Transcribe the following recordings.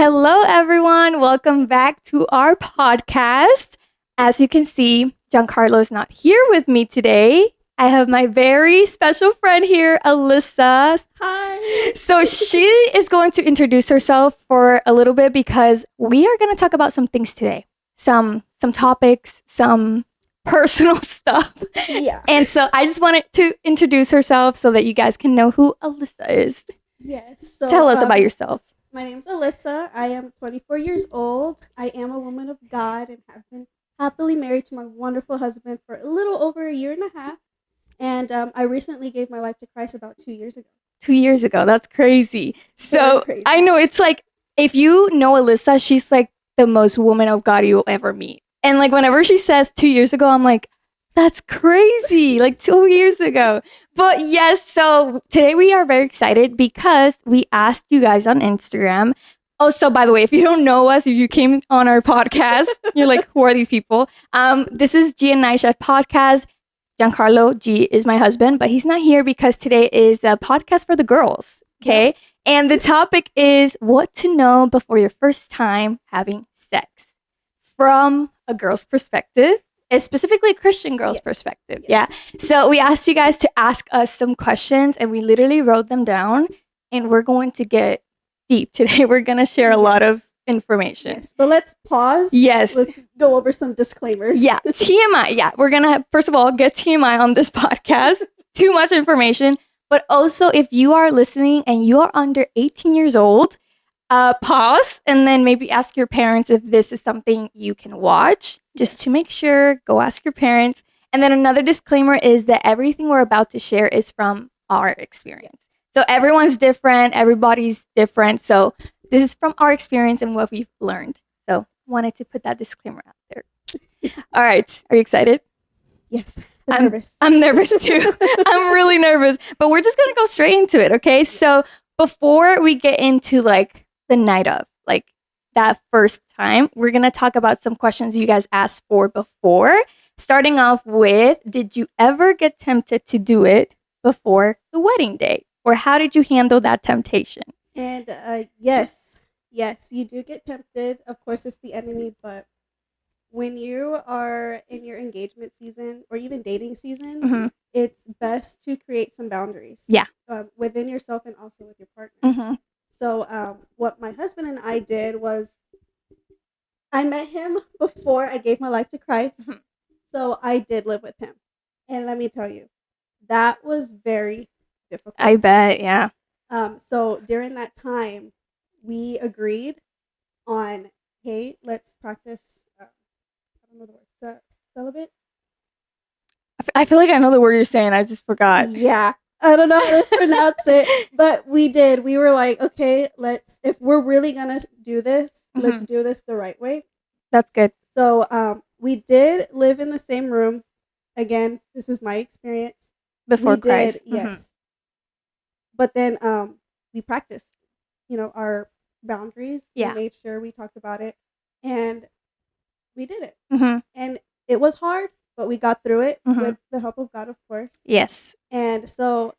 Hello, everyone. Welcome back to our podcast. As you can see, Giancarlo is not here with me today. I have my very special friend here, Alyssa. Hi. So she is going to introduce herself for a little bit because we are going to talk about some things today. Some topics, some personal stuff. Yeah. And so I just wanted to introduce herself so that you guys can know who Alyssa is. Yes. So, Tell us about yourself. My name is Alyssa. I am 24 years old. I am a woman of God and have been happily married to my wonderful husband for a little over a year and a half. And I recently gave my life to Christ about 2 years ago. 2 years ago. That's crazy. So Very crazy. I know it's like, if you know Alyssa, she's like the most woman of God you'll ever meet. And like whenever she says 2 years ago, I'm like, that's crazy. Like 2 years ago. But yes, so today we are very excited because we asked you guys on Instagram. Oh, so by the way, if you don't know us, if you came on our podcast, you're like, who are these people? This is G and Naisha podcast. Giancarlo G is my husband, but he's not here because today is a podcast for the girls. Okay. Yep. And the topic is what to know before your first time having sex from a girl's perspective, and specifically a Christian girl's perspective. Yes. Yeah. So we asked you guys to ask us some questions and we literally wrote them down and we're going to get deep today. We're going to share a lot of information. Yes. But let's pause. Yes. Let's go over some disclaimers. Yeah. TMI. Yeah. We're going to, first of all, get TMI on this podcast. Too much information. But also, if you are listening and you are under 18 years old, pause and then maybe ask your parents if this is something you can watch. Just to make sure, go ask your parents. And then another disclaimer is that everything we're about to share is from our experience. So everyone's different. Everybody's different. So this is from our experience and what we've learned. So wanted to put that disclaimer out there. All right. Are you excited? Yes. I'm nervous. I'm nervous too. I'm really nervous. But we're just going to go straight into it. Okay. So before we get into like the night of, like that first time, we're going to talk about some questions you guys asked for before. Starting off with, did you ever get tempted to do it before the wedding day? Or how did you handle that temptation? And yes, you do get tempted. Of course, it's the enemy, but when you are in your engagement season or even dating season, it's best to create some boundaries. Yeah. Within yourself and also with your partner. So what my husband and I did was I met him before I gave my life to Christ. So I did live with him. And let me tell you, that was very difficult. I bet, yeah. So during that time, we agreed on, hey, let's practice, I don't know the word, celibate? I feel like I know the word you're saying. I just forgot. Yeah. I don't know how to pronounce it, but we did. We were like, okay, if we're really going to do this, let's do this the right way. That's good. So we did live in the same room. Again, this is my experience. Before Christ. Yes. But then we practiced, our boundaries. Yeah. We made sure we talked about it and we did it. And it was hard, but we got through it with the help of God, of course. Yes. And so,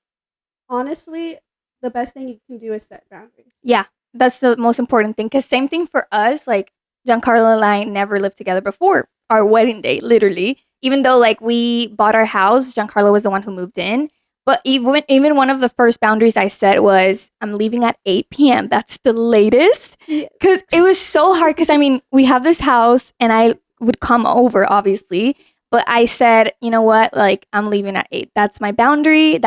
honestly, the best thing you can do is set boundaries. Yeah, that's the most important thing. Because same thing for us, like Giancarlo and I never lived together before our wedding day, literally. Even though like we bought our house, Giancarlo was the one who moved in. But even one of the first boundaries I set was I'm leaving at 8 p.m. That's the latest. Because it was so hard. Because I mean, we have this house and I would come over, obviously. But I said, you know what? Like, I'm leaving at 8. That's my boundary.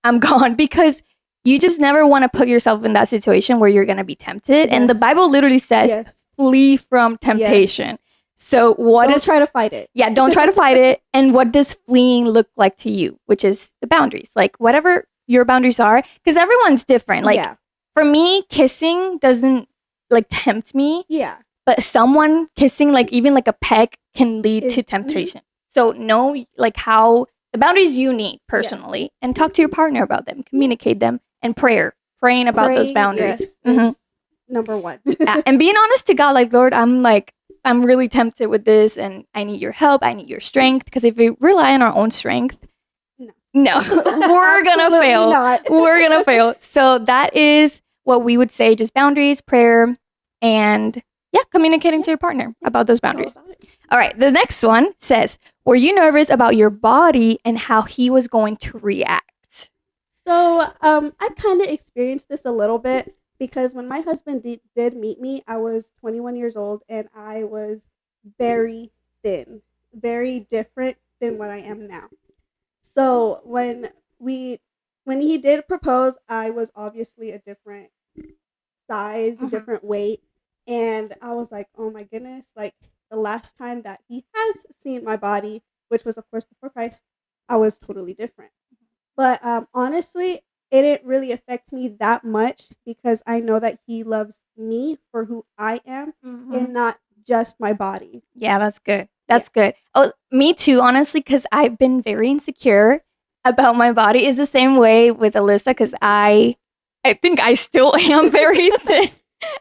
I'm gone. Because you just never want to put yourself in that situation where you're going to be tempted. Yes. And the Bible literally says, flee from temptation. Yes. So don't try to fight it. Yeah, don't try to fight it. And what does fleeing look like to you? Which is the boundaries. Like, whatever your boundaries are. Because everyone's different. Like, for me, kissing doesn't, like, tempt me. Yeah. But someone kissing, like, even like a peck can lead to temptation. So know like how the boundaries you need personally and talk to your partner about them, communicate them, and praying about those boundaries. Number one. And being honest to God, like, Lord, I'm really tempted with this and I need your help. I need your strength. Because if we rely on our own strength, no, we're going to fail. We're going to fail. So that is what we would say, just boundaries, prayer, and communicating to your partner about those boundaries. All about it. All right, the next one says, were you nervous about your body and how he was going to react? So I kind of experienced this a little bit because when my husband did meet me, I was 21 years old and I was very thin, very different than what I am now. So when he did propose, I was obviously a different size, different weight, and I was like, oh my goodness, like the last time that he has seen my body, which was of course before Christ, I was totally different. But honestly, it didn't really affect me that much because I know that he loves me for who I am and not just my body. Yeah, that's good. That's good. Oh, me too, honestly, because I've been very insecure about my body. It's the same way with Alyssa because I think I still am very thin.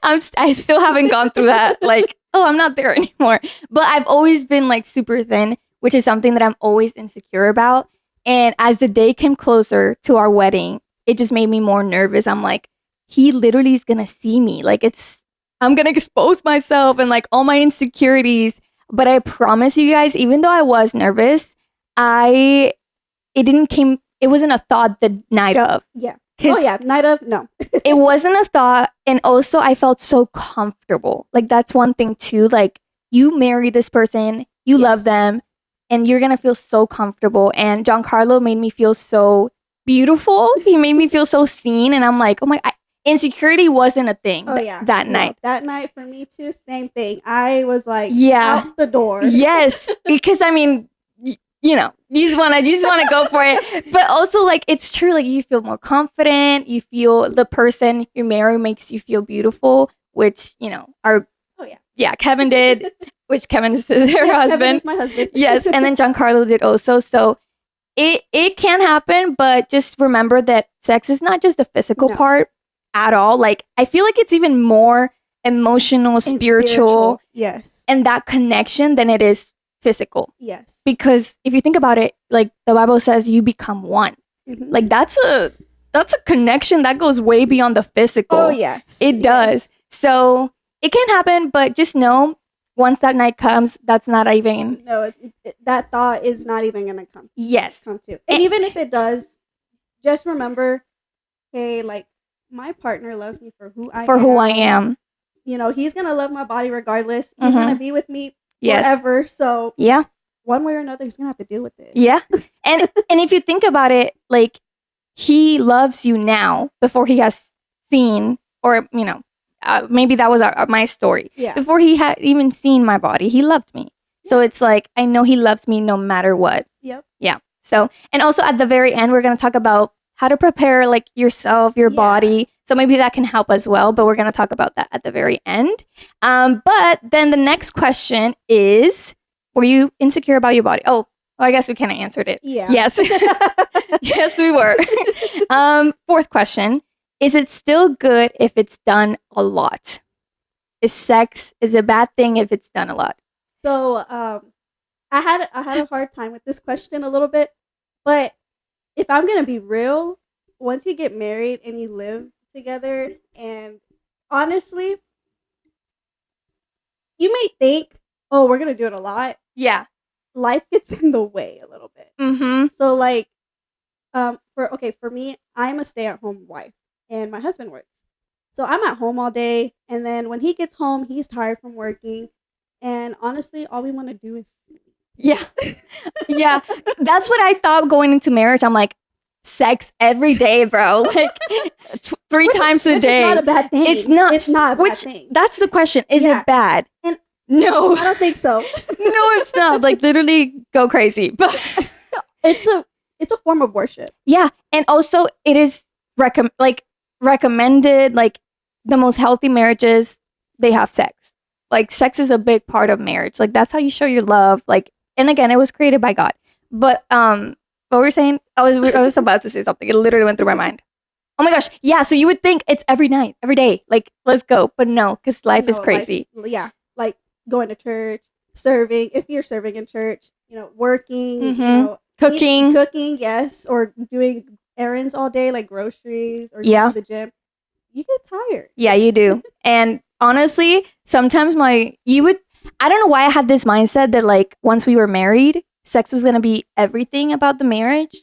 I still haven't gone through that. Like, oh, I'm not there anymore. But I've always been like super thin, which is something that I'm always insecure about. And as the day came closer to our wedding, it just made me more nervous. I'm like, he literally is going to see me. Like I'm going to expose myself and like all my insecurities. But I promise you guys, even though I was nervous, it wasn't a thought the night of. Yeah. Oh yeah, night of, no. It wasn't a thought. And also I felt so comfortable. Like that's one thing too. Like you marry this person, you love them, and you're going to feel so comfortable. And Giancarlo made me feel so beautiful. He made me feel so seen. And I'm like, oh my, insecurity wasn't a thing that night. That night for me too, same thing. I was like, out the door. Yes. Because I mean, you just want to go for it. But also like, it's true. Like you feel more confident. You feel the person you marry makes you feel beautiful, which, Kevin did, which Kevin is her husband. Kevin is my husband. Yes. And then Giancarlo did also. So it can happen, but just remember that sex is not just the physical part at all. Like I feel like it's even more emotional, spiritual. Yes. And that connection than it is physical. Yes. Because if you think about it, like the Bible says you become one. Mm-hmm. Like that's a connection that goes way beyond the physical. Oh yes. It does. So it can happen, but just know once that night comes, that's not even... No, that thought is not even going to come. Yes. Come to. And even if it does, just remember, hey, like, my partner loves me for who I am. You know, he's going to love my body regardless. He's going to be with me forever. So, one way or another, he's going to have to deal with it. Yeah. And if you think about it, like, he loves you now before he has seen, or, maybe that was my story. Yeah. Before he had even seen my body, he loved me. Yeah. So it's like, I know he loves me no matter what. Yep. Yeah. So, and also at the very end, we're going to talk about how to prepare like yourself, your body. So maybe that can help as well. But we're going to talk about that at the very end. But then the next question is, were you insecure about your body? Oh, I guess we kind of answered it. Yeah. Yes. Yes, we were. Fourth question. Is it still good if it's done a lot? Is sex a bad thing if it's done a lot? So I had a hard time with this question a little bit, but if I'm gonna be real, once you get married and you live together, and honestly, you may think, oh, we're gonna do it a lot. Yeah, life gets in the way a little bit. Mm-hmm. So like, for me, I'm a stay-at-home wife. And my husband works. So I'm at home all day. And then when he gets home, he's tired from working. And honestly, all we want to do is sleep. Yeah. Yeah. That's what I thought going into marriage. I'm like, sex every day, bro. Like 3 times a day. It's not a bad thing. It's not. It's not a bad thing. That's the question. Is it bad? And no. I don't think so. No, it's not. Like literally go crazy. But it's a form of worship. Yeah. And also it is recommended, like the most healthy marriages, they have sex. Like sex is a big part of marriage. Like that's how you show your love. Like, and again, it was created by God. But what were we saying? I was about to say something. It literally went through my mind. Oh my gosh. Yeah. So you would think it's every night, every day. Like, let's go. But no, because life is crazy. Like going to church, serving. If you're serving in church, working, cooking, yes, or doing errands all day, like groceries, or going to the gym. You get tired. Yeah, you do. And honestly, sometimes I don't know why I had this mindset that like once we were married, sex was gonna be everything about the marriage.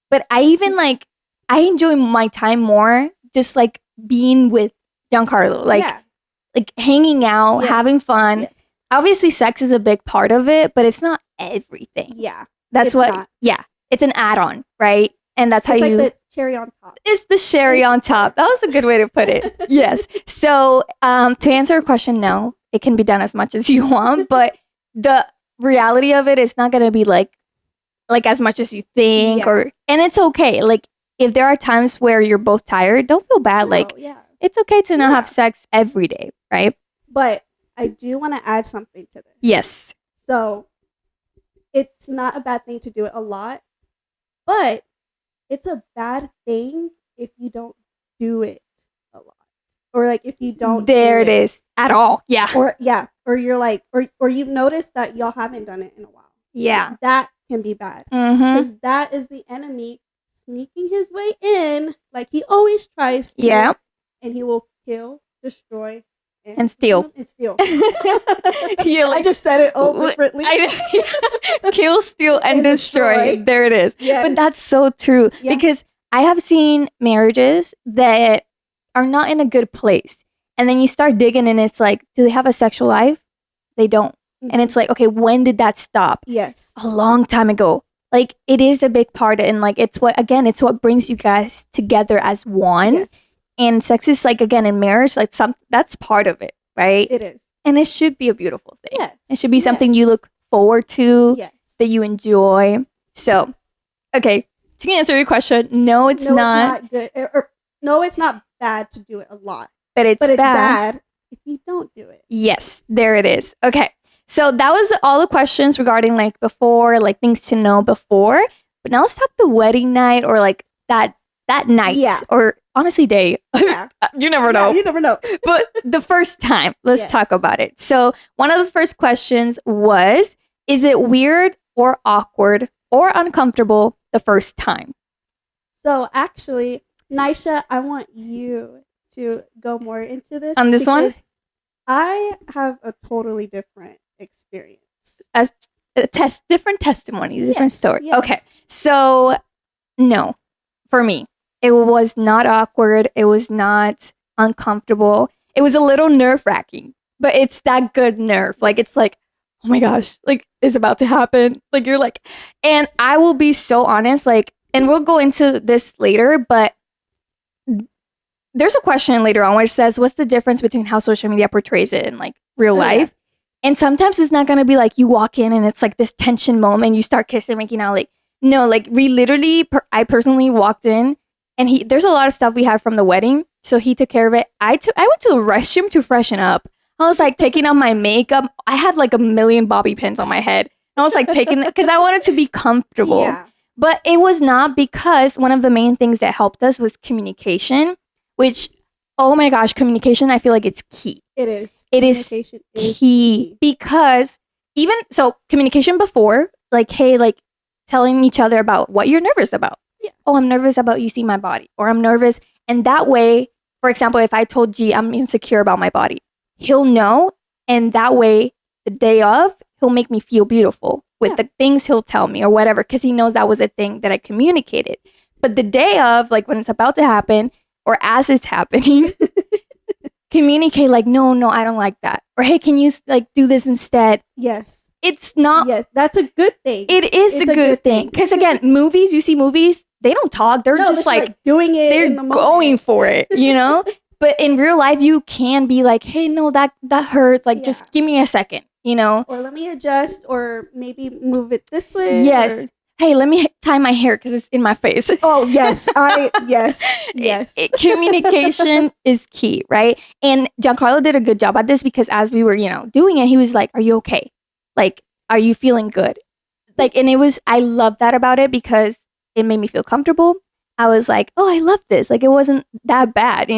But I even like, I enjoy my time more just like being with Giancarlo, like hanging out, having fun. Yes. Obviously, sex is a big part of it, but it's not everything. Yeah. That's it's an add-on, right? And that's how it's you. Like the cherry on top. It's the cherry on top. That was a good way to put it. Yes. So, to answer your question, no, it can be done as much as you want, but the reality of it is not going to be like as much as you think, and it's okay. Like if there are times where you're both tired, don't feel bad. It's okay to not have sex every day, right? But I do want to add something to this. Yes. So it's not a bad thing to do it a lot, but it's a bad thing if you don't do it a lot, or like if you don't. There it is at all. Yeah. Or you're like, or you've noticed that y'all haven't done it in a while. Yeah. That can be bad because that is the enemy sneaking his way in, like he always tries to. Yeah. And he will kill, destroy, and steal. I just said it all differently. Kill, steal, and destroy. There it is. Yes. But that's so true because I have seen marriages that are not in a good place. And then you start digging and it's like, do they have a sexual life? They don't. Mm-hmm. And it's like, okay, when did that stop? Yes. A long time ago. Like it is a big part and like it's what brings you guys together as one. Yes. And sex is like, again, in marriage, like that's part of it, right? It is. And it should be a beautiful thing. Yes. It should be something you look forward to, that you enjoy. So, okay, to answer your question, no, it's not good. No, it's not bad to do it a lot. But it's bad if you don't do it. Yes, there it is. Okay, so that was all the questions regarding like before, like things to know before. But now let's talk the wedding night or like that night or honestly day. Yeah. You never know. You never know. But the first time, let's talk about it. So one of the first questions was, is it weird or awkward or uncomfortable the first time? So actually, Nisha, I want you to go more into this. On this one? I have a totally different experience. As different testimonies, different story. Yes. Okay. So no, for me, it was not awkward. It was not uncomfortable. It was a little nerve-wracking, but it's that good nerve. Like, it's like, oh my gosh, like, it's about to happen. Like, you're like, and I will be so honest, like, and we'll go into this later, but there's a question later on which says, what's the difference between how social media portrays it and like real life? And sometimes it's not going to be like you walk in and it's like this tension moment, you start kissing, making out. Like, no, like we literally, I personally walked in and there's a lot of stuff we had from the wedding. So he took care of it. I went to the restroom to freshen up. I was like taking off my makeup. I had like a million bobby pins on my head. And I was like taking it because I wanted to be comfortable. Yeah. But it was not, because one of the main things that helped us was communication, which, oh my gosh, communication, I feel like it's key. It is. It is key because even so, communication before, like, hey, like telling each other about what you're nervous about. Yeah. Oh, I'm nervous about you seeing my body, or I'm nervous. And that way, for example, if I told G I'm insecure about my body, he'll know. And that way, the day of, he'll make me feel beautiful with the things he'll tell me or whatever, because he knows that was a thing that I communicated. But the day of, like when it's about to happen or as it's happening, communicate like, no, I don't like that. Or, hey, can you like do this instead? Yes. It's not. Yes, that's a good thing. It is a good thing. Because again, you see movies, they don't talk. They're just like doing it. They're going for it, you know? But in real life, you can be like, hey, no, that hurts. Like, just give me a second, you know? Or let me adjust, or maybe move it this way. Yes. Or... Hey, let me tie my hair because it's in my face. Oh, yes. Yes. Communication is key, right? And Giancarlo did a good job at this, because as we were, doing it, he was like, are you okay? Like, are you feeling good? Like, and I love that about it, because it made me feel comfortable. I was like, oh, I love this. Like, it wasn't that bad,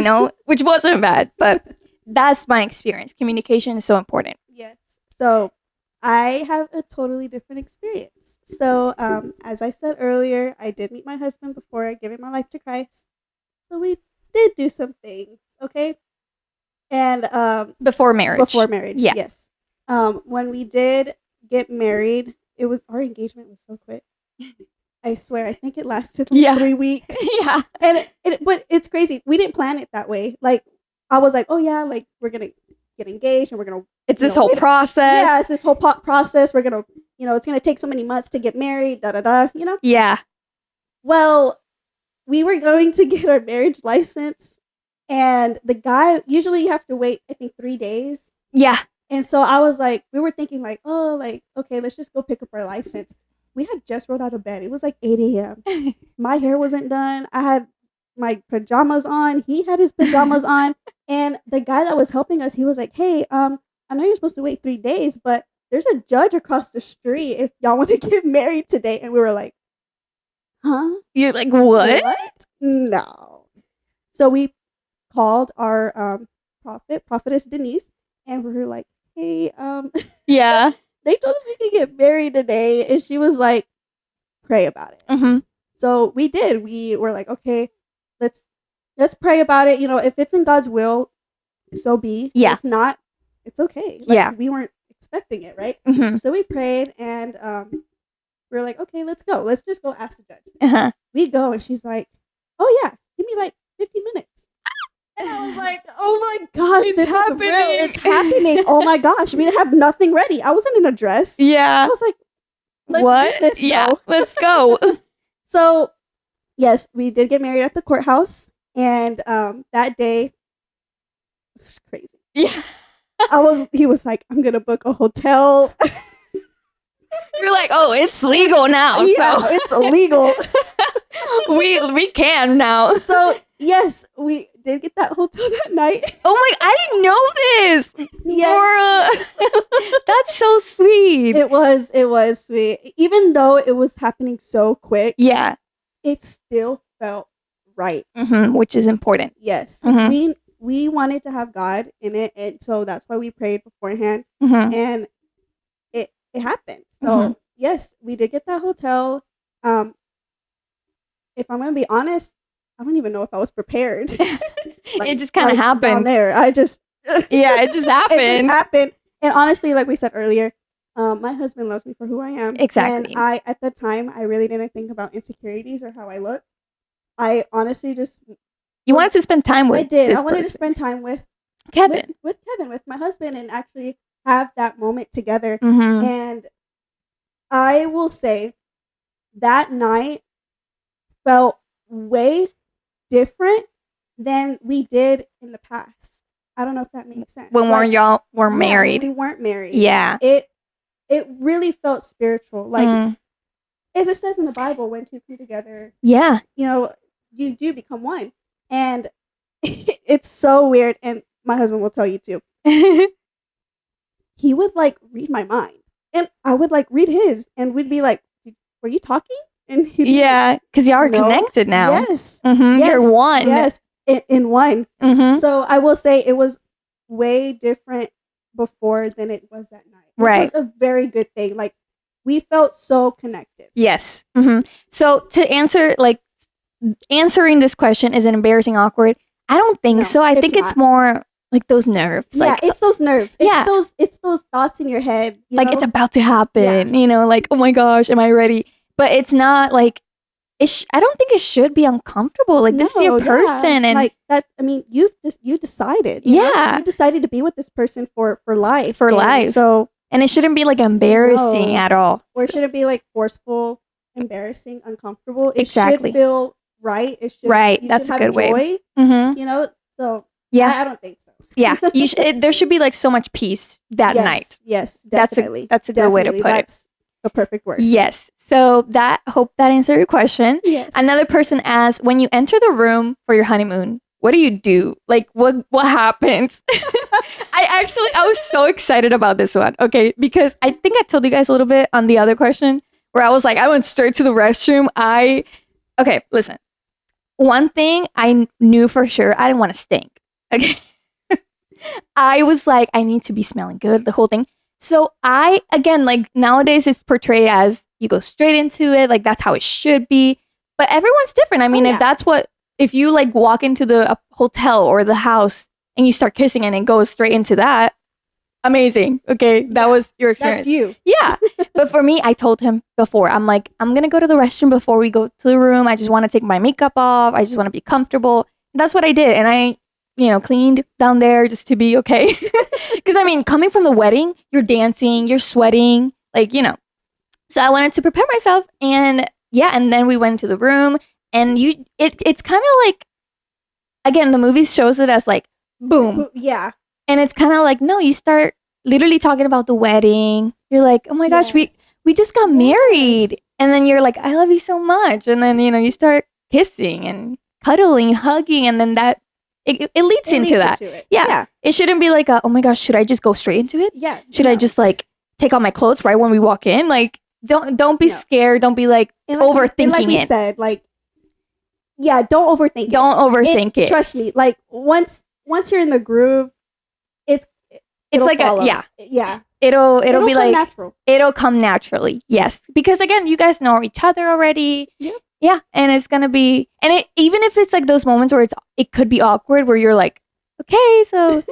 which wasn't bad, but that's my experience. Communication is so important. Yes. So I have a totally different experience. So, as I said earlier, I did meet my husband before I gave my life to Christ. So we did do some things, okay? And before marriage. Before marriage, yeah. Yes. When we did get married, our engagement was so quick. I swear, I think it lasted like 3 weeks. Yeah. And but it's crazy. We didn't plan it that way. Like, I was like, oh yeah, like we're gonna get engaged and we're gonna. It's this whole process. Yeah, it's this whole process. We're gonna, it's gonna take so many months to get married. Da da da. Yeah. Well, we were going to get our marriage license, and the guy, usually you have to wait, I think 3 days. Yeah. And so I was like, we were thinking like, oh, like, okay, let's just go pick up our license. We had just rolled out of bed. It was like 8 a.m. My hair wasn't done. I had my pajamas on. He had his pajamas on. And the guy that was helping us, he was like, hey, I know you're supposed to wait 3 days, but there's a judge across the street if y'all want to get married today. And we were like, huh? You're like, what? No. So we called our prophetess Denise, and we were like, hey, yeah. They told us we could get married today, and she was like, pray about it. Mm-hmm. So we did. We were like, okay, let's pray about it. If it's in God's will, so be. Yeah. If not, it's okay. Yeah. We weren't expecting it, right? Mm-hmm. So we prayed, and we were like, okay, let's go. Let's just go ask the judge. Uh-huh. We go, and she's like, oh yeah, give me like 15 minutes. And I was like, oh my gosh, it's happening. It's happening. Oh my gosh, we didn't have nothing ready. I wasn't in a dress. Yeah. I was like, let's do this. Yeah, let's go. So, yes, we did get married at the courthouse. And that day, it was crazy. Yeah. He was like, I'm going to book a hotel. You're like, oh, it's legal now. Yeah, so it's illegal. we can now. So, yes, we did get that hotel that night. Oh my, I didn't know this. Yes. Laura. That's so sweet. It was sweet. Even though it was happening so quick. Yeah. It still felt right. Mm-hmm, which is important. Yes. Mm-hmm. We wanted to have God in it, and so that's why we prayed beforehand. Mm-hmm. And it happened. So yes, we did get that hotel. If I'm gonna be honest, I don't even know if I was prepared. It just kind of happened. Down there, it just happened. It just happened. And honestly, like we said earlier, my husband loves me for who I am. Exactly. And at the time, I really didn't think about insecurities or how I looked. I honestly just... You wanted to spend time with I did. I wanted person. to spend time with Kevin. With Kevin, with my husband, and actually have that moment together. Mm-hmm. And I will say that night felt way different than we did in the past. I don't know if that makes sense. When y'all were married. We weren't married. Yeah. It really felt spiritual. Like, as it says in the Bible, when two come together, yeah, you do become one. And it's so weird. And my husband will tell you too. He would like read my mind, and I would like read his, and we'd be like, were you talking? And he'd be like, because y'all are connected now. Yes. Mm-hmm. Yes. You're one. Yes. In one. Mm-hmm. So I will say it was way different before than it was that night. Which was a very good thing. Like, we felt so connected. Yes. Mm-hmm. So to answering this question, is it embarrassing, awkward? I don't think so. I think it's more like those nerves. Yeah, like, it's those nerves. It's those thoughts in your head. Like, it's about to happen. Yeah. Like, oh my gosh, am I ready? But it's not like, I don't think it should be uncomfortable. Like, this is your person. And like that, I mean, you decided. You decided to be with this person for life. For life. So, and it shouldn't be like embarrassing at all. Or it shouldn't be like forceful, embarrassing, uncomfortable. It should feel right. It should. Right. That's a good way. Mm-hmm. So yeah, I don't think so. Yeah, you there should be like so much peace that night. Yes, definitely. That's a good way to put it. That's a perfect word. Yes. So hope that answered your question. Yes. Another person asked, when you enter the room for your honeymoon, what do you do? Like, what happens? I was so excited about this one. Okay, because I think I told you guys a little bit on the other question where I was like, I went straight to the restroom. Okay, listen. One thing I knew for sure, I didn't want to stink. Okay. I was like, I need to be smelling good, the whole thing. So again, like, nowadays it's portrayed as you go straight into it, like that's how it should be. But everyone's different. I mean, if you like walk into the hotel or the house and you start kissing and it goes straight into that, amazing. Okay, that was your experience. That's you. Yeah. But for me, I told him before, I'm like, I'm going to go to the restroom before we go to the room. I just want to take my makeup off. I just want to be comfortable. And that's what I did. And I, cleaned down there just to be okay. Because, coming from the wedding, you're dancing, you're sweating, So I wanted to prepare myself. And and then we went to the room. And it's kind of like, again, the movie shows it as like, boom. Yeah. And it's kind of like, no, you start literally talking about the wedding. You're like, oh my gosh, we just got married. And then you're like, I love you so much. And then, you start kissing and cuddling, hugging. And then that, it leads into that. Yeah. It shouldn't be like, oh my gosh, should I just go straight into it? Yeah. Should I just like take off my clothes right when we walk in? Like, don't be scared. Don't be like overthinking like we said, like, don't overthink it. Don't overthink it. Trust me. Like once you're in the groove, it's like follow. It'll be like natural. It'll come naturally. Yes, because again, you guys know each other already. Yep. Yeah, and it's gonna be, and even if it's like those moments where it could be awkward, where you're like, okay, so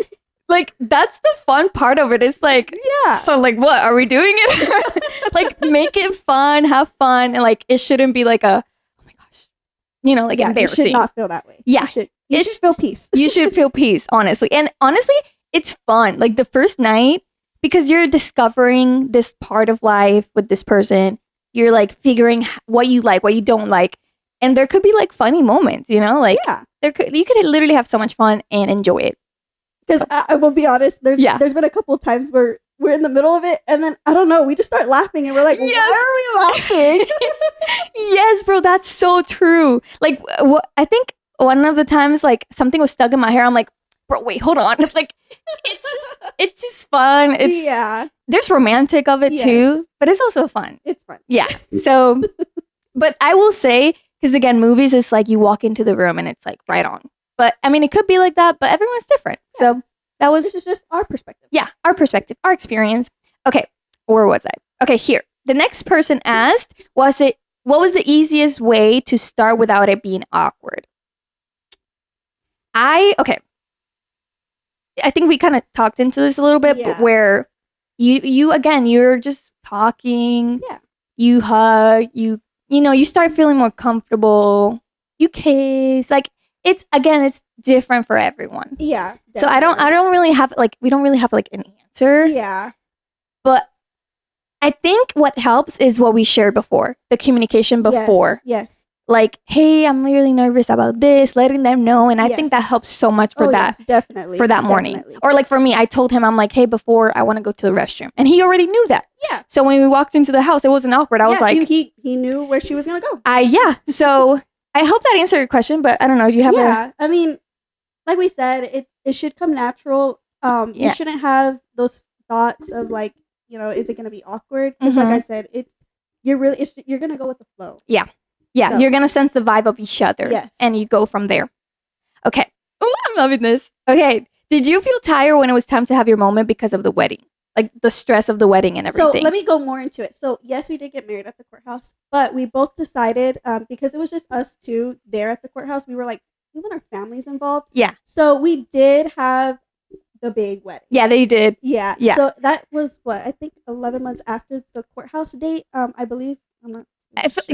like that's the fun part of it. It's like, so like, what are we doing it? Like, make it fun, have fun, and like it shouldn't be like a, oh my gosh, like embarrassing. You should not feel that way. Yeah, you should feel peace. You should feel peace, honestly, and honestly. It's fun. Like the first night, because you're discovering this part of life with this person, you're like figuring what you like, what you don't like. And there could be like funny moments, like you could literally have so much fun and enjoy it. Because I will be honest, there's been a couple of times where we're in the middle of it and then, I don't know, we just start laughing and we're like, why are we laughing? Yes, bro, that's so true. Like I think one of the times like something was stuck in my hair. I'm like, bro, wait, hold on. Like, it's just fun. There's romantic of it too, but it's also fun. It's fun. Yeah. So, but I will say, because again, movies, it's like you walk into the room and it's like right on. But it could be like that, but everyone's different. Yeah. So this is just our perspective. Yeah, our perspective, our experience. Okay, where was I? Okay, here. The next person asked, what was the easiest way to start without it being awkward? I think we kind of talked into this a little bit, but where you again, you're just talking. Yeah. You hug. You start feeling more comfortable. You kiss. Like it's different for everyone. Yeah. Definitely. So I don't really have we don't really have like an answer. Yeah. But I think what helps is what we shared before, the communication before. Yes. Like, hey, I'm really nervous about this, letting them know. And I think that helps so much for that. Yes, definitely. For that morning. Or like for me, I told him, I'm like, hey, before I want to go to the restroom. And he already knew that. Yeah. So when we walked into the house, it wasn't awkward. I was like. He knew where she was going to go. So I hope that answered your question, but I don't know. Do you have like we said, it should come natural. You shouldn't have those thoughts of like, is it going to be awkward? Because like I said, you're going to go with the flow. Yeah. Yeah, so, you're going to sense the vibe of each other. Yes. And you go from there. Okay. Oh, I'm loving this. Okay. Did you feel tired when it was time to have your moment because of the wedding? Like the stress of the wedding and everything? So let me go more into it. So yes, we did get married at the courthouse, but we both decided, because it was just us two there at the courthouse, we were like, we want our families involved. Yeah. So we did have the big wedding. Yeah, they did. Yeah. So that was I think 11 months after the courthouse date, I believe. I'm not. I feel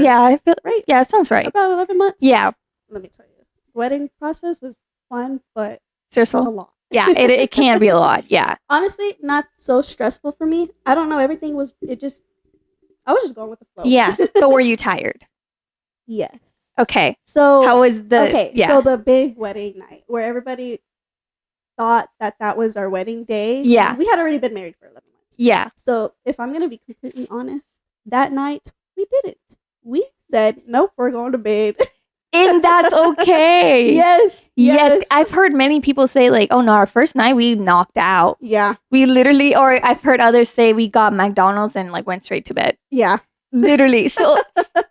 right. Yeah, it sounds right. About 11 months. Yeah. Let me tell you, the wedding process was fun, but stressful. It's a lot. Yeah, it can be a lot. Yeah. Honestly, not so stressful for me. I don't know. Everything was. I was just going with the flow. Yeah. But were you tired? Yes. Okay. So how was the? Okay. Yeah. So the big wedding night where everybody thought that was our wedding day. Yeah. We had already been married for 11 months. Yeah. So if I'm gonna be completely honest, that night we didn't. We said, nope, we're going to bed. And that's okay. Yes. I've heard many people say like, oh no, our first night we knocked out. Yeah. We literally, or I've heard others say we got McDonald's and like went straight to bed. Yeah. Literally. So,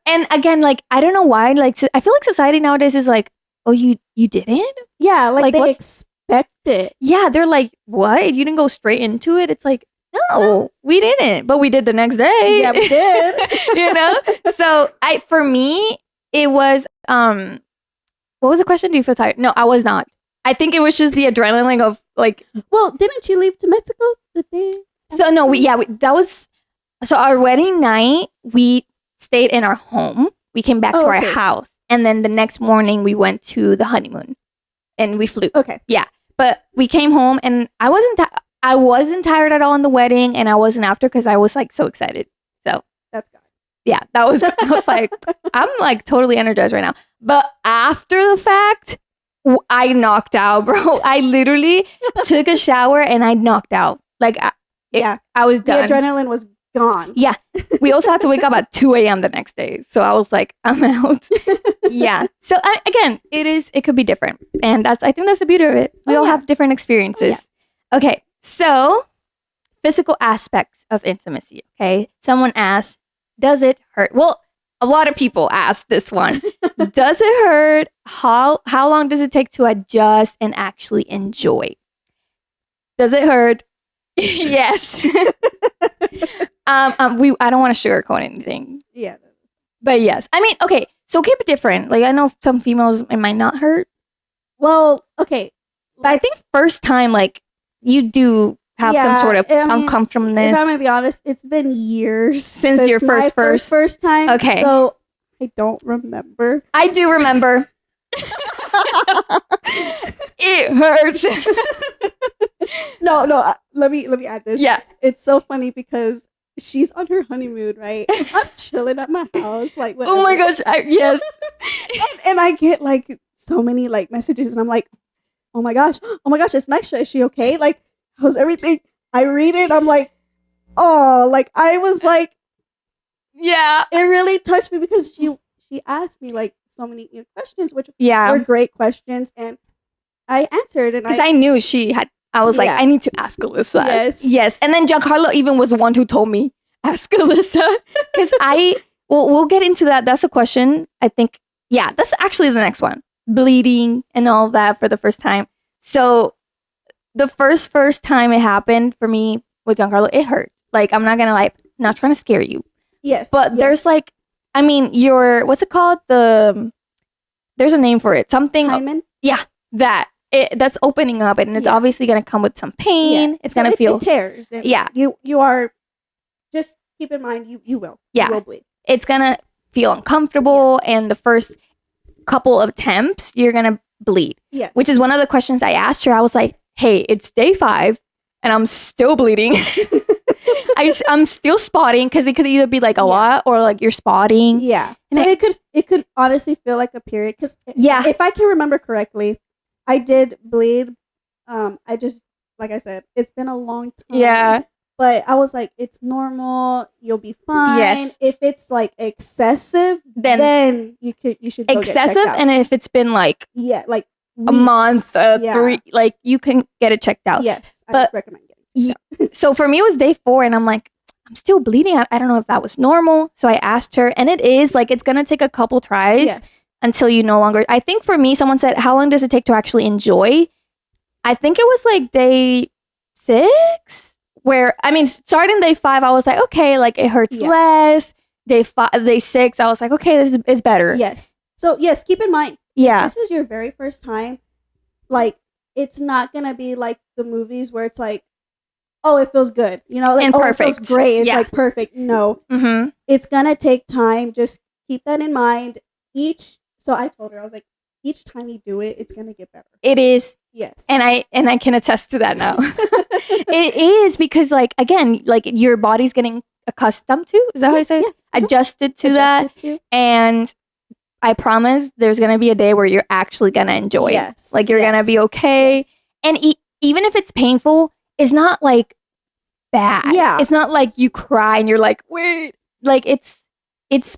and again, like, I don't know why, like, I feel like society nowadays is like, oh, you didn't? Yeah. Like they expect it. Yeah. They're like, what? You didn't go straight into it? It's like, no, we didn't, but we did the next day. Yeah, we did. So for me, it was, what was the question? Do you feel tired? No, I was not. I think it was just the adrenaline of like. Well, didn't you leave to Mexico the day? So no, that was. So our wedding night, we stayed in our home. We came back to our house, and then the next morning we went to the honeymoon, and we flew. Okay. Yeah, but we came home, and I wasn't tired at all in the wedding, and I wasn't after because I was like so excited. So that's good. Yeah, I was like, I'm like totally energized right now. But after the fact, I knocked out, bro. I literally took a shower and I knocked out. Like, I was done. The adrenaline was gone. Yeah. We also had to wake up at 2 a.m. the next day. So I was like, I'm out. Yeah. So again, it could be different. And I think that's the beauty of it. We all have different experiences. Yeah. Okay. So physical aspects of intimacy. Okay. Someone asked, does it hurt? Well, a lot of people ask this one. Does it hurt? How long does it take to adjust and actually enjoy? Does it hurt? Yes. I don't want to sugarcoat anything. Yeah. But yes. I mean, okay, so keep it different. Like I know some females it might not hurt. Well, okay. But I think first time like you do have some sort of uncomfortableness. If I'm gonna be honest, it's been years since your first time. Okay. So I don't remember. I do remember. It hurts. No. Let me add this. Yeah. It's so funny because she's on her honeymoon, right? I'm chilling at my house, like. Whatever. Oh my gosh! Yes. and I get like so many like messages, and I'm like, oh my gosh, it's Nisha. Is she okay? Like, how's everything? I read it. I'm like, oh, like I was like, yeah. It really touched me because she asked me like so many questions, which were great questions, and I answered, and because I knew she had. I was like, I need to ask Alyssa. Yes. And then Giancarlo even was the one who told me, ask Alyssa. Because we'll get into that. That's a question. I think, that's actually the next one. Bleeding and all that for the first time. So the first time it happened for me with Giancarlo, it hurt. Like, I'm not going to lie, not trying to scare you. Yes. But there's like, I mean, what's it called? There's a name for it. Something. Hymen? Yeah, that's opening up, and it's obviously going to come with some pain. It's going to feel it tears. You are just keep in mind you will. Yeah, you will bleed. It's going to feel uncomfortable, and the first couple of attempts you're going to bleed. Yes. Which is one of the questions I asked her. I was like, "Hey, it's day 5, and I'm still bleeding. I'm still spotting because it could either be like a lot or like you're spotting. Yeah. So it could honestly feel like a period because if I can remember correctly, I did bleed. I just, like I said, it's been a long time. Yeah. But I was like, it's normal. You'll be fine. Yes. If it's like excessive, then you should go excessive. Get checked out. And if it's been like like a month, 3, like you can get it checked out. Yes, I recommend getting checked out. So for me, it was day 4, and I'm like, I'm still bleeding. I don't know if that was normal. So I asked her, and it is like it's gonna take a couple tries. Until you no longer, I think for me, someone said, how long does it take to actually enjoy? I think it was like day 6 where, I mean, starting day 5, I was like, okay, like it hurts less. Day 6, I was like, okay, this is better. Yes. So yes, keep in mind, this is your very first time. Like, it's not going to be like the movies where it's like, oh, it feels good. You know, like, perfect. It feels great. It's like perfect. No, it's going to take time. Just keep that in mind. So I told her, I was like, each time you do it, it's going to get better. It is. Yes. And I can attest to that now. It is because like, again, like your body's getting accustomed to, is that how I say it? Yeah. Adjusted to. And I promise there's going to be a day where you're actually going to enjoy it. Like you're going to be okay. Yes. And even if it's painful, it's not like bad. Yeah. It's not like you cry and you're like, wait, like it's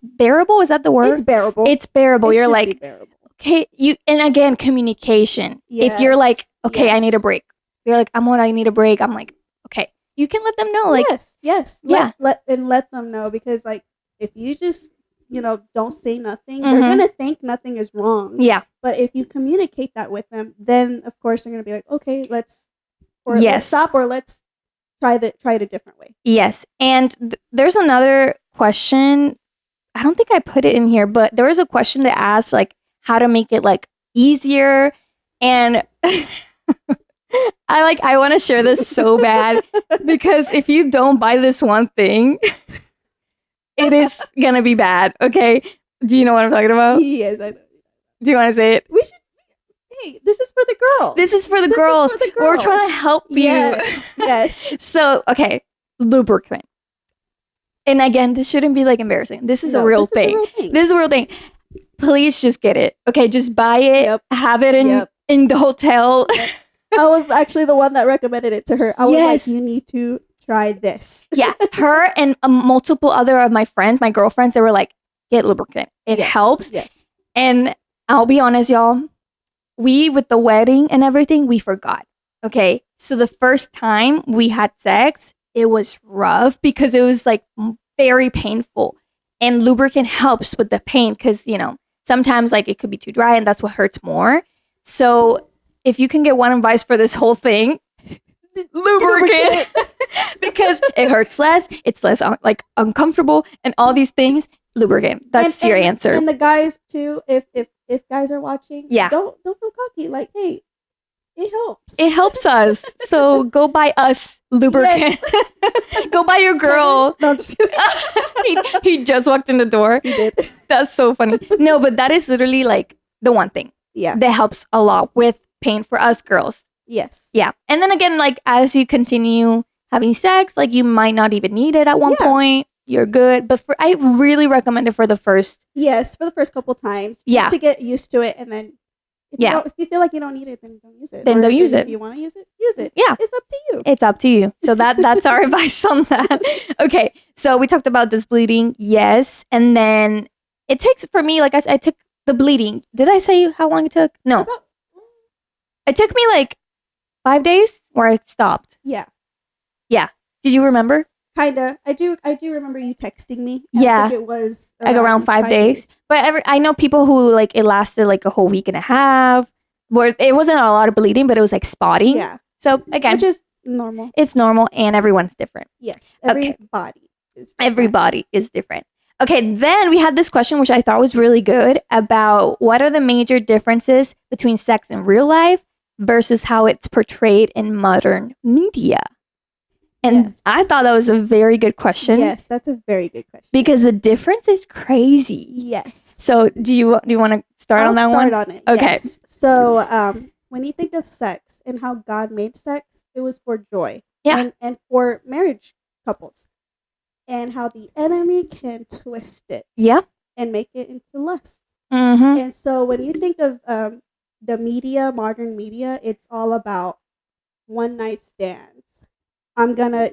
bearable. Is that the word? It's bearable. It's bearable. You're like, okay, and again, communication. If you're like, okay, I need a break. You're like, I need a break. I'm like, okay, you can let them know. Like, yes. Let them know because like, if you just, don't say nothing, they're going to think nothing is wrong. Yeah. But if you communicate that with them, then of course they're going to be like, okay, let's stop or let's try it a different way. Yes. And there's another question. I don't think I put it in here, but there was a question that asked like how to make it like easier. And I want to share this so bad because if you don't buy this one thing, it is gonna be bad. Okay. Do you know what I'm talking about? Yes, I know. Do you want to say it? We should. Hey, this is for the girls. This is for the girls. We're trying to help you. Yes. Yes. So, okay, lubricant. And again, this shouldn't be like embarrassing. This is a real thing. This is a real thing. Please just get it. Okay, just buy it. Yep. Have it in the hotel. Yep. I was actually the one that recommended it to her. I was like, you need to try this. Yeah, her and multiple other of my friends, my girlfriends, they were like, get lubricant. It helps. Yes. And I'll be honest, y'all. With the wedding and everything, we forgot. Okay. So the first time we had sex, it was rough because it was like very painful. And lubricant helps with the pain because, you know, sometimes like it could be too dry and that's what hurts more. So if you can get one advice for this whole thing, lubricant. Because it hurts less, it's less uncomfortable and all these things. Lubricant. That's your answer. And the guys too, if guys are watching, don't feel cocky. Like, hey, it helps. It helps us. So go buy us lubricant. Yes. Go buy your girl. No, I'm just kidding. he just walked in the door. He did. That's so funny. No, but that is literally like the one thing. Yeah. That helps a lot with pain for us girls. Yes. Yeah. And then again, like as you continue having sex, like you might not even need it at one point. You're good. But I really recommend it for the first. Yes, for the first couple times. Just to get used to it. And then if you feel like you don't need it, then don't use it. Then don't use it. If you want to use it. Yeah. It's up to you. It's up to you. So that's our advice on that. Okay. So we talked about this bleeding. Yes. And then it takes, for me, like I took the bleeding. Did I say how long it took? No. It took me like 5 days where I stopped. Yeah. Yeah. Did you remember? Kinda. I do remember you texting me. Yeah. I think it was around 5 days. But I know people who like it lasted like a whole week and a half where it wasn't a lot of bleeding, but it was like spotting. Yeah. So again, which is normal. It's normal and everyone's different. Yes. Everybody is different. Everybody is different. Okay, then we had this question, which I thought was really good, about what are the major differences between sex in real life versus how it's portrayed in modern media? And I thought that was a very good question. Yes, that's a very good question. Because the difference is crazy. Yes. So do you want to start on that one? I'll start on it. Okay. Yes. So when you think of sex and how God made sex, it was for joy. Yeah. And for marriage couples. And how the enemy can twist it. Yeah. And make it into lust. Mm-hmm. And so when you think of the media, modern media, it's all about one night stands. I'm gonna,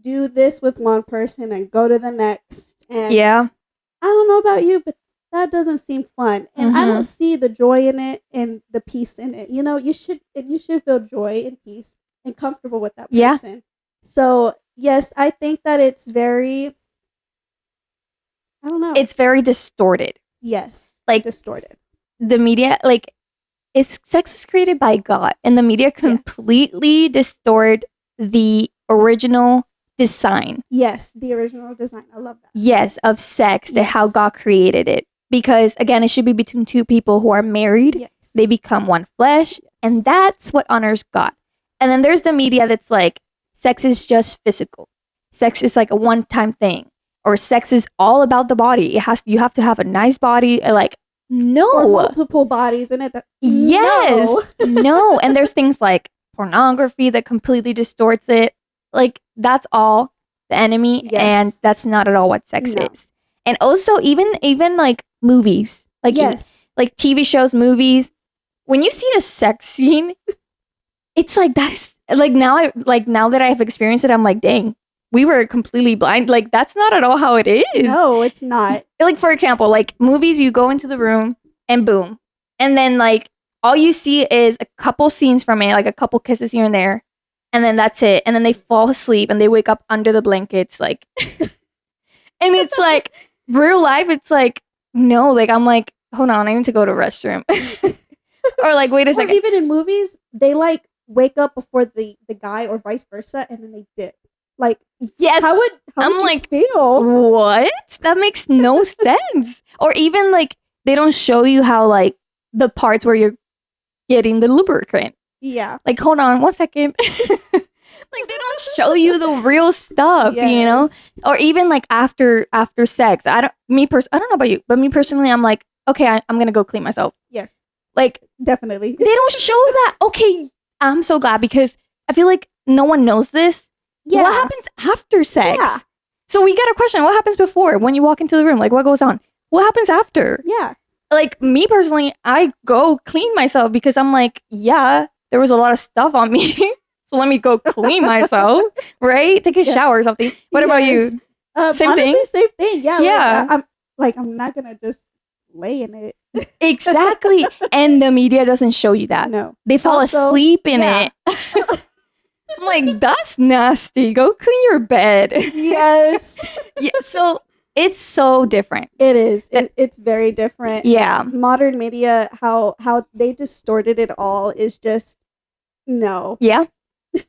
do this with one person and go to the next. And I don't know about you, but that doesn't seem fun. And I don't see the joy in it and the peace in it. You should feel joy and peace and comfortable with that person. Yeah. So yes, I think that it's very, I don't know. It's very distorted. Yes. Like distorted. The media, like, sex is created by God, and the media completely distort the original design. Yes, the original design. I love that. Yes, of sex, how God created it. Because again, it should be between two people who are married. Yes. They become one flesh, and that's what honors God. And then there's the media that's like, sex is just physical. Sex is like a one-time thing, or sex is all about the body. You have to have a nice body, like. No. Or multiple bodies in it. Yes. No. And there's things like pornography that completely distorts it. Like, that's all the enemy. Yes. And that's not at all what sex is. And also, even like movies. Like, like TV shows, movies. When you see a sex scene, it's like that's like now that I have experienced it, I'm like, dang. We were completely blind. Like, that's not at all how it is. No, it's not. Like, for example, like movies, you go into the room and boom. And then like all you see is a couple scenes from it, like a couple kisses here and there. And then that's it. And then they fall asleep and they wake up under the blankets. Like, and it's like real life. It's like, no, like, I'm like, hold on, I need to go to a restroom. Or like, wait a second. Even in movies, they like wake up before the guy or vice versa. And then they dip. Like, yes, how would you feel? What? That makes no sense. Or even like they don't show you how like the parts where you're getting the lubricant. Yeah. Like, hold on 1 second. Like, they don't show you the real stuff, you know? Or even like after sex. I don't know about you, but me personally, I'm like, okay, I'm gonna go clean myself. Yes. Like, definitely. They don't show that. Okay, I'm so glad because I feel like no one knows this. Yeah. What happens after sex? Yeah. So we get a question. What happens before when you walk into the room? Like, what goes on? What happens after? Yeah. Like, me personally, I go clean myself because I'm like, yeah, there was a lot of stuff on me. So let me go clean myself, right? Take a shower or something. What about you? Same thing? Same thing. Yeah. Yeah. I'm not going to just lay in it. Exactly. And the media doesn't show you that. No. They fall asleep in it. I'm like, that's nasty. Go clean your bed. Yes. Yeah. So it's so different. It is. It's very different. Yeah. Modern media, how they distorted it all is just no. Yeah.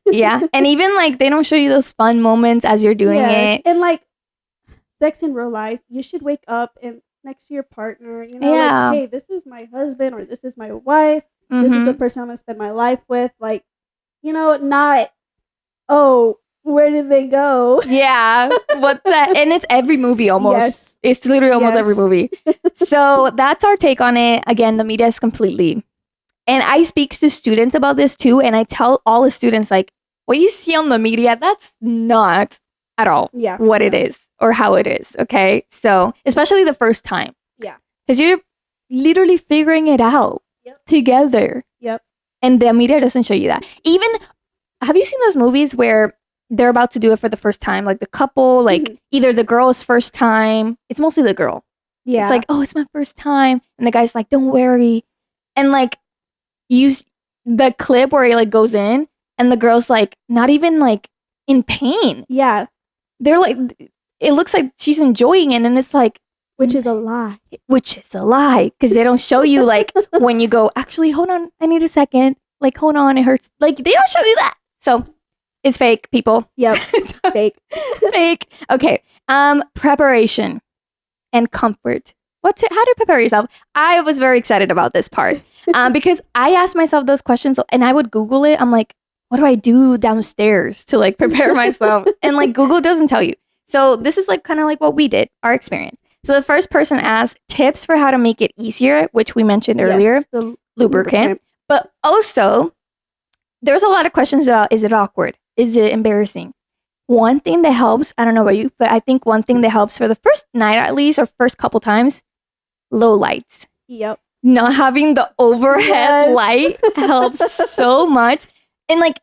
Yeah. And even like they don't show you those fun moments as you're doing it. And like sex in real life, you should wake up and next to your partner, you know, like, hey, this is my husband or this is my wife. This is the person I'm gonna spend my life with. Like, you know, not, oh, where did they go? Yeah. What that? And it's every movie almost. Yes. It's literally almost every movie. So that's our take on it. Again, the media is completely. And I speak to students about this too. And I tell all the students, like, what you see on the media, that's not at all what it is or how it is. Okay. So, especially the first time. Yeah. Because you're literally figuring it out together. Yep. And the media doesn't show you that. Even, have you seen those movies where they're about to do it for the first time? Like the couple, like either the girl's first time. It's mostly the girl. Yeah. It's like, oh, it's my first time. And the guy's like, don't worry. And like, use the clip where he like goes in and the girl's like, not even like in pain. Yeah. They're like, it looks like she's enjoying it. And it's like, which is a lie. Which is a lie. Because they don't show you like when you go, actually, hold on, I need a second. Like, hold on, it hurts. Like, they don't show you that. So it's fake, people. Yep. Fake. Fake. Okay. Preparation and comfort. How to prepare yourself? I was very excited about this part because I asked myself those questions and I would Google it. I'm like, what do I do downstairs to like prepare myself? And like Google doesn't tell you. So this is like kind of like what we did, our experience. So the first person asked tips for how to make it easier, which we mentioned earlier, the lubricant. But also, there's a lot of questions about, is it awkward? Is it embarrassing? One thing that helps, I don't know about you, but I think one thing that helps for the first night at least, or first couple times, low lights. Yep. Not having the overhead light helps so much. And like,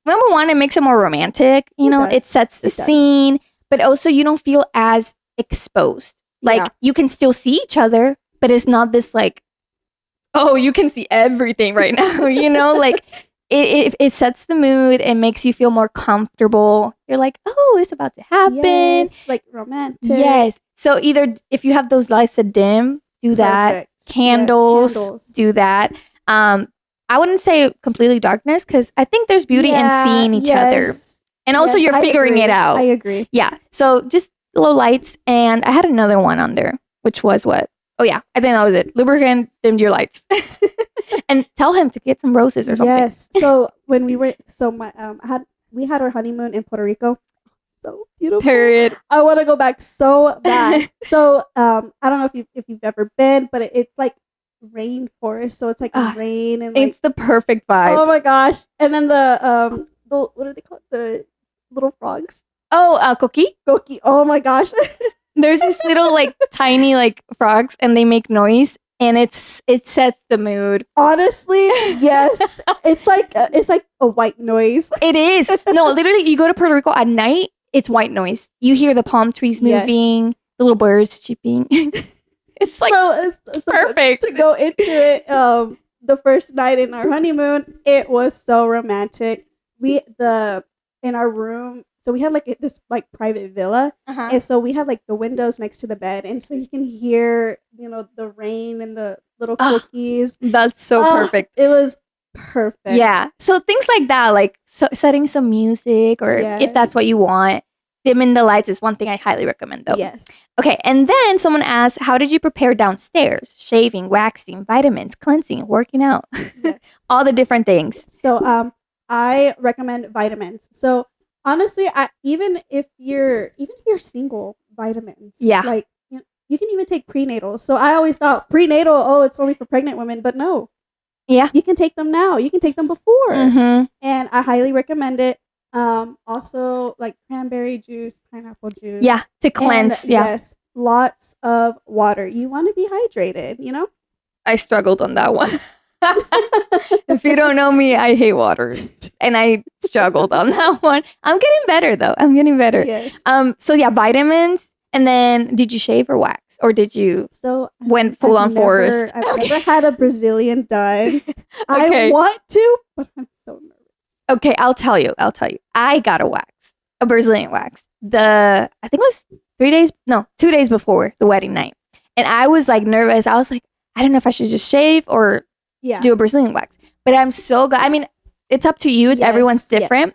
number one, it makes it more romantic. You know, it sets the scene, but also you don't feel as exposed. Like you can still see each other, but it's not this like, oh, you can see everything right now, you know, like it sets the mood and makes you feel more comfortable. You're like, oh, it's about to happen. Yes, like romantic. Yes. So either if you have those lights that dim, do that. Candles, do that. I wouldn't say completely darkness because I think there's beauty in seeing each other. And also you're figuring it out. I agree. Yeah. So just low lights. And I had another one on there, which was what? Oh yeah, I think that was it. Lubricant, dim your lights. And tell him to get some roses or something. Yes. So when we were, we had our honeymoon in Puerto Rico. So beautiful. Period. I want to go back so bad. So I don't know if you've ever been, but it's like rainforest. So it's like rain and like, it's the perfect vibe. Oh my gosh! And then the what are they called? The little frogs. Oh, Coqui. Oh my gosh! There's these little like tiny like frogs, and they make noise, and it sets the mood. Honestly, yes. It's like a white noise. It is. No, literally, you go to Puerto Rico at night. It's white noise. You hear the palm trees moving, the little birds chirping. It's like it's perfect to go into it. The first night in our honeymoon, it was so romantic. In our room, so we had like this like private villa, and so we had like the windows next to the bed, and so you can hear the rain and the little cookies. That's so perfect. It was perfect. Yeah. So things like that, like setting some music, or if that's what you want, dimming the lights is one thing I highly recommend though. Yes. Okay, and then someone asked, how did you prepare downstairs? Shaving, waxing, vitamins, cleansing, working out, Yes. all the different things. So I recommend vitamins. So honestly, even if you're single, vitamins. Yeah. Like you can even take prenatal. So I always thought prenatal, oh, it's only for pregnant women, but no. Yeah. You can take them now. You can take them before. Mm-hmm. And I highly recommend it. Also like cranberry juice, pineapple juice. Yeah, to cleanse. And, yeah. Yes, lots of water. You want to be hydrated, you know? I struggled on that one. If you don't know me, I hate water. And I struggled on that one. I'm getting better though. I'm getting better. Yes. So yeah, vitamins. And then did you shave or wax? Or did you went full on forest? I've never had a Brazilian done. Okay. I want to, but I'm so nervous. Okay, I'll tell you. I got a Brazilian wax. I think it was 2 days before the wedding night. And I was like nervous. I was like, I don't know if I should just shave or do a Brazilian wax. But I'm so glad. I mean, it's up to you. Yes, everyone's different. yes.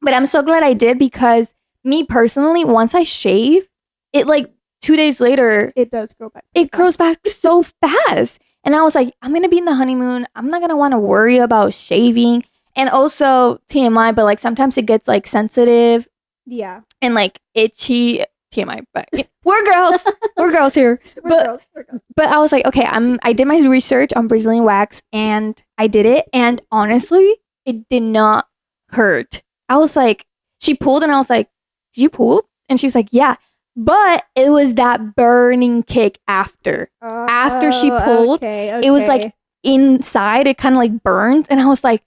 But I'm so glad I did because me personally, once I shave, it like 2 days later, It does grow back. it grows back so fast. And I was like, I'm going to be in the honeymoon. I'm not going to want to worry about shaving. And also TMI, but like sometimes it gets like sensitive Yeah. and like itchy. TMI, but we're girls. We're girls here. We're girls. But I was like, okay, I did my research on Brazilian wax and I did it. And honestly, it did not hurt. I was like, she pulled and I was like, did you pull? And she's like, yeah. But it was that burning kick after. After she pulled, it was like inside, it kind of like burned. And I was like,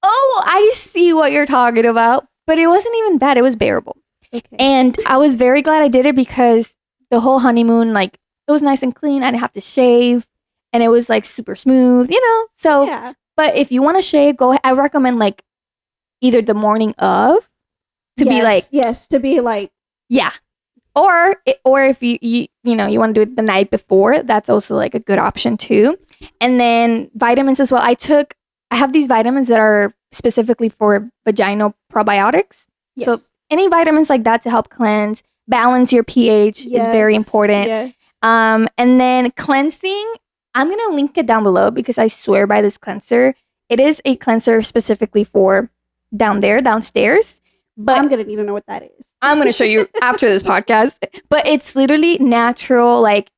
oh, I see what you're talking about. But it wasn't even bad. It was bearable. Okay. And I was very glad I did it because the whole honeymoon, like, it was nice and clean. I didn't have to shave. And it was like super smooth, you know? So, yeah. but if you want to shave, go ahead. I recommend like either the morning of to be like, yes, to be like, yeah. Or if you want to do it the night before, that's also like a good option too. And then vitamins as well. I have these vitamins that are specifically for vaginal probiotics. yes. So any vitamins like that to help cleanse, balance your pH is very important. Yes. And then cleansing, I'm going to link it down below because I swear by this cleanser. It is a cleanser specifically for downstairs. But I'm going to need to know what that is. I'm going to show you after this podcast. But it's literally natural. Like,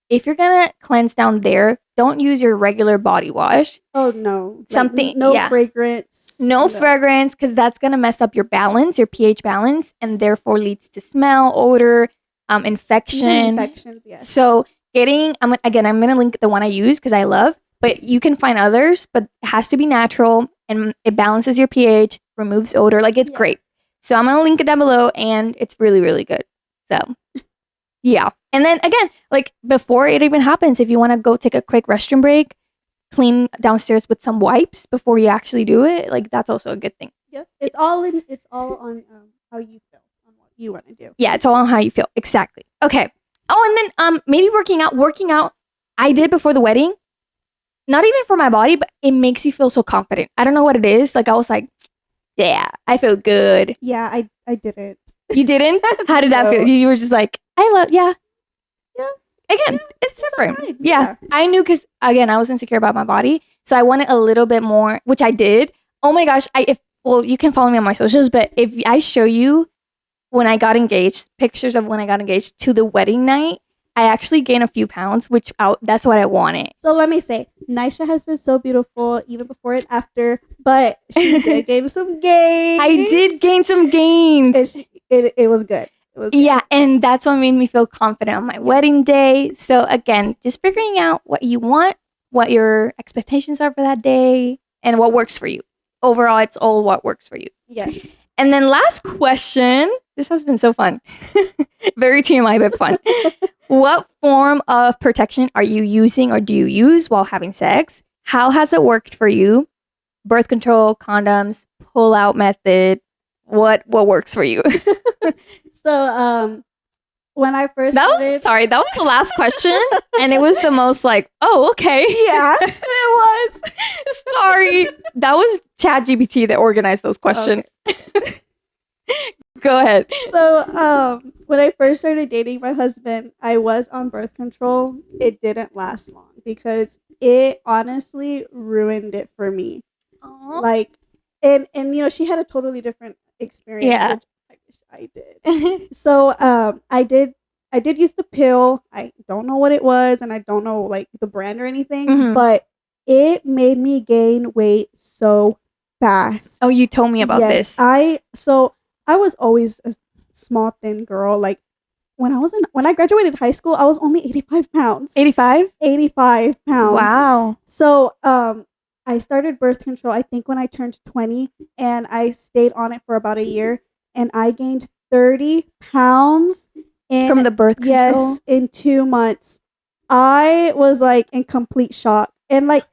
if you're going to cleanse down there, don't use your regular body wash. Oh, no. Like, Something, no yeah. fragrance. No fragrance, because that's going to mess up your balance, your pH balance, and therefore leads to smell, odor, infection. Even infections, yes. So I'm going to link the one I use because I love, but you can find others, but it has to be natural and it balances your pH, removes odor. Like, it's great. So I'm going to link it down below and it's really, really good. So yeah. And then again, like before it even happens, if you want to go take a quick restroom break, clean downstairs with some wipes before you actually do it. Like, that's also a good thing. Yeah. It's all on how you feel, on what you want to do. Yeah. It's all on how you feel. Exactly. Okay. Oh, and then maybe working out. I did before the wedding, not even for my body, but it makes you feel so confident. I don't know what it is. Like, I was like, yeah, I feel good. Yeah, I didn't. You didn't? How did that feel? You were just like, yeah. Again, it's different. Fine. Yeah. I knew because, again, I was insecure about my body. So I wanted a little bit more, which I did. Oh my gosh. You can follow me on my socials, but if I show you when I got engaged, pictures of when I got engaged to the wedding night, I actually gained a few pounds, that's what I wanted. So let me say, Nisha has been so beautiful even before and after, but she did gain some gains. I did gain some gains. It was good. Yeah, and that's what made me feel confident on my wedding day. So again, just figuring out what you want, what your expectations are for that day, and what works for you. Overall, it's all what works for you. Yes. And then last question. This has been so fun. Very TMI, but fun. What form of protection are you using or do you use while having sex? How has it worked for you? Birth control, condoms, pull-out method. What works for you? So, when I first that was the last question, and it was the most like, oh, okay. Yeah, it was. Sorry, that was ChatGPT that organized those questions. Okay. Go ahead. So, when I first started dating my husband, I was on birth control. It didn't last long because it honestly ruined it for me. Aww. Like, and you know, she had a totally different experience, Yeah. which I wish I did. So, I did use the pill. I don't know what it was, and I don't know like the brand or anything, Mhm. but it made me gain weight so fast. Oh, you told me about this. I was always a small thin girl. Like when I graduated high school, I was only 85 pounds. 85? 85 pounds. Wow. So I started birth control I think when I turned 20, and I stayed on it for about a year, and I gained 30 pounds From the birth control? Yes, in 2 months. I was like in complete shock. And like,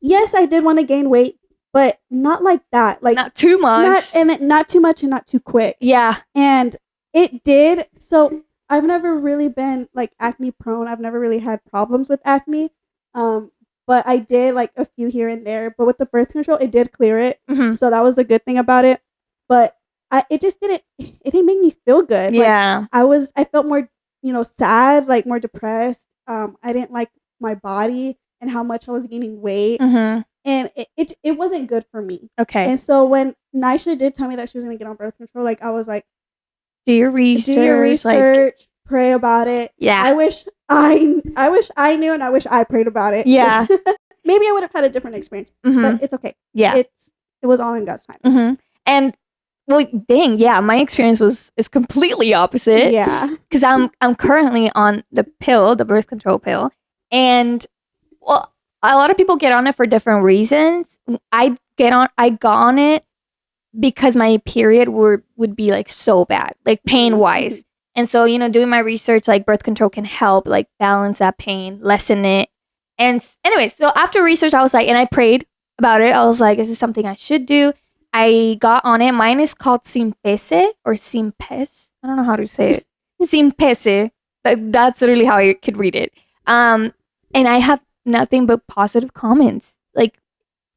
yes, I did want to gain weight, but not like that. Like Not too much. not too much and not too quick. Yeah. And it did. So I've never really been like acne prone. I've never really had problems with acne. But I did like a few here and there. But with the birth control, it did clear it. Mhm. So that was a good thing about it. But it just didn't. It didn't make me feel good. Yeah. Like, I felt more, sad, like more depressed. I didn't like my body and how much I was gaining weight. Mhm. And it wasn't good for me. Okay. And so when Nisha did tell me that she was gonna get on birth control, like I was like, do your research. Like, pray about it. Yeah. I wish I knew, and I wish I prayed about it. Yeah. Maybe I would have had a different experience, Mhm. but it's okay. Yeah. It was all in God's time. Mhm. And well, dang, yeah, my experience is completely opposite. Yeah. Because I'm currently on the pill, the birth control pill, and well, a lot of people get on it for different reasons. I got on it because my period would be like so bad, like pain wise. And so, doing my research, like birth control can help like balance that pain, lessen it. And anyway, so after research, I was like, and I prayed about it. I was like, is this something I should do? I got on it. Mine is called Simpese or Simpes. I don't know how to say it. Simpese. That's literally how I could read it. And I have nothing but positive comments, like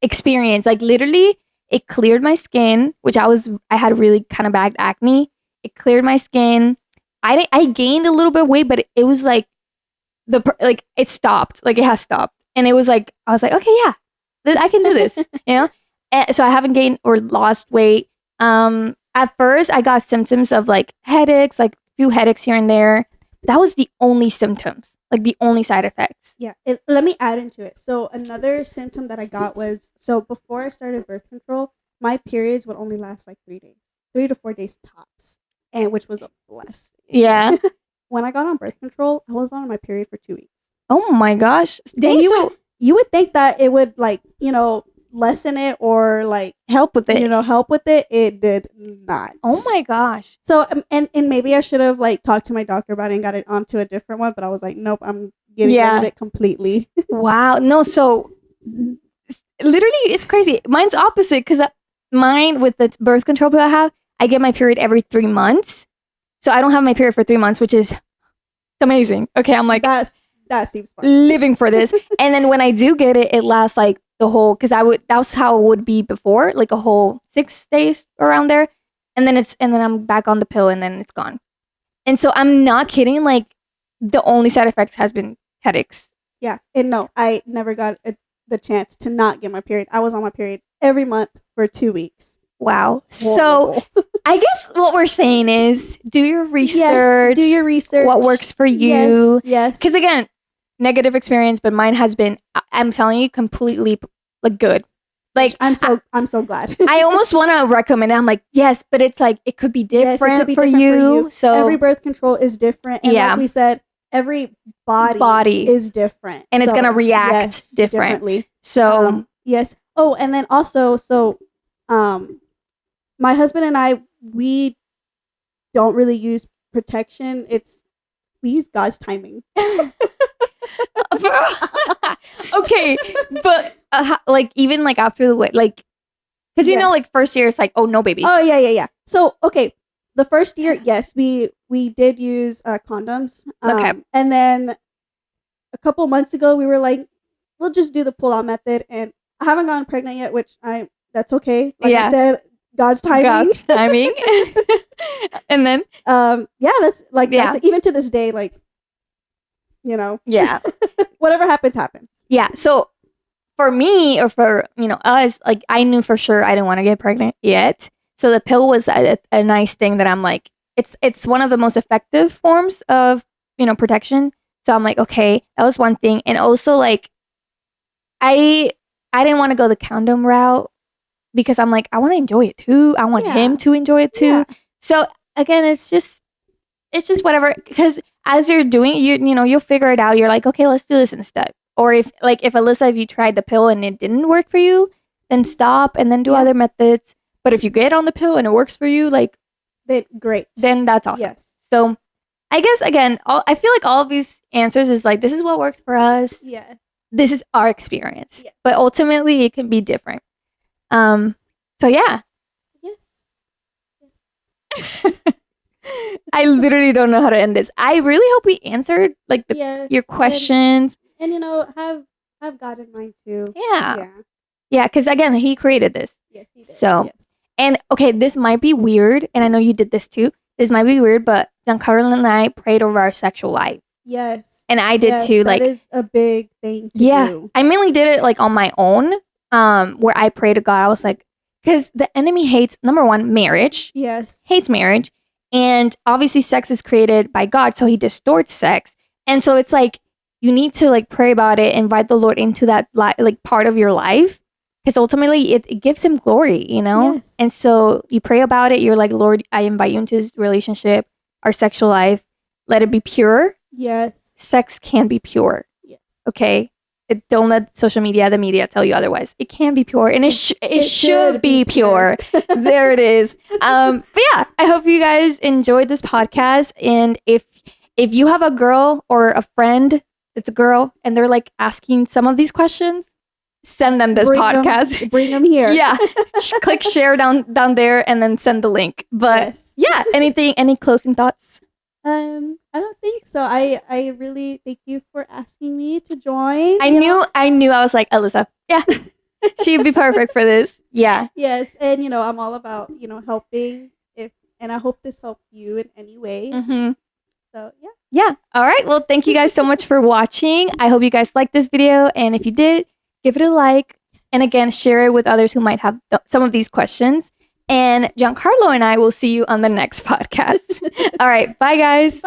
experience. Like literally, it cleared my skin, which I had really kind of bad acne. It cleared my skin. I gained a little bit of weight, but it was like it stopped. Like it has stopped, and it was like I was like, okay, yeah, I can do this, And so I haven't gained or lost weight. At first, I got symptoms of like headaches, like a few headaches here and there. That was the only symptoms, like the only side effects. Yeah. Let me add into it. So another symptom that I got was, so before I started birth control, my periods would only last like 3 days, 3 to 4 days tops, and which was a blessing. Yeah. When I got on birth control, I was on my period for 2 weeks. Oh my gosh. Dang, you would think that it would like, lessen it or like help with it. Help with it. It did not. Oh my gosh. So and maybe I should have like talked to my doctor about it and got it onto a different one, but I was like, nope, I'm getting rid of it completely. Wow. No, so literally it's crazy. Mine's opposite because mine with the birth control pill I have, I get my period every 3 months. So I don't have my period for 3 months, which is amazing. Okay, I'm like that seems fun. Living for this. And then when I do get it, it lasts like the whole, because that's how it would be before, like a whole 6 days around there. And then I'm back on the pill and then it's gone. And so I'm not kidding, like the only side effects has been headaches. Yeah. And no, I never got the chance to not get my period. I was on my period every month for 2 weeks. Wow. Horrible. So I guess what we're saying is do your research. Yes, do your research. What works for you. Yes. Because again, negative experience, but mine has been, I'm telling you, completely like good. Like I'm so glad. I almost want to recommend it. I'm like, yes, but it's like it could be different, could be for different you. So every birth control is different. And like we said, every body is different. And it's gonna react differently. So yes. Oh, and then also, my husband and I, we don't really use protection. We use God's timing. Okay, but like even like after the like, because like first year it's like, oh, no babies. Oh yeah. So okay, the first year, yes, we did use condoms. Okay, and then a couple months ago we were like, we'll just do the pull-out method, and I haven't gotten pregnant yet, which that's okay. Like I said, God's timing. And then yeah, that's like Yeah. that's even to this day, like, you know, yeah. whatever happens. Yeah. So for me or for, us, like I knew for sure I didn't want to get pregnant yet. So the pill was a nice thing that I'm like, it's one of the most effective forms of, protection. So I'm like, okay, that was one thing. And also like, I didn't want to go the condom route because I'm like, I want to enjoy it too. I want him to enjoy it too. Yeah. So again, it's just whatever. Because as you're doing it, you'll figure it out. You're like, okay, let's do this instead. Or if Alyssa, if you tried the pill and it didn't work for you, then stop and then do other methods. But if you get on the pill and it works for you, like, Then great. then that's awesome. Yes. So I guess again, I feel like all of these answers is like, this is what works for us. Yes. This is our experience. Yes. But ultimately it can be different. So yeah. Yes. I literally don't know how to end this. I really hope we answered like Yes. your questions. And have God in mind too. Yeah. Yeah. Yeah, because again, he created this. Yes, he did. So- yes. And okay, this might be weird, and I know you did this too. This might be weird, but Giancarlo and I prayed over our sexual life. Yes. And I did Yes, too, that like- is a big thing to Yeah. do. I mainly did it like on my own, where I prayed to God. I was like, because the enemy hates, number one, marriage, Yes. hates marriage. And obviously sex is created by God, so he distorts sex. And so it's like, you need to like pray about it, invite the Lord into that like part of your life. Because ultimately it gives him glory, Yes. And so you pray about it. You're like, Lord, I invite you into this relationship, our sexual life. Let it be pure. Yes. Sex can be pure. Yes. Okay? Don't let social media, the media tell you otherwise. It can be pure. And it should be pure. There it is. But yeah, I hope you guys enjoyed this podcast. And if you have a girl or a friend that's a girl and they're like asking some of these questions, send them this podcast. Bring them here. Yeah. Click share down there and then send the link. But Yes. yeah, any closing thoughts? I don't think so. I really thank you for asking me to join. I knew I was like, Alyssa, yeah, she'd be perfect for this. Yeah. Yes, and I'm all about helping, and I hope this helped you in any way. Mm-hmm. So yeah. Yeah. All right. Well, thank you guys so much for watching. I hope you guys liked this video. And if you did, give it a like. And again, share it with others who might have some of these questions. And Giancarlo and I will see you on the next podcast. All right. Bye, guys. Bye.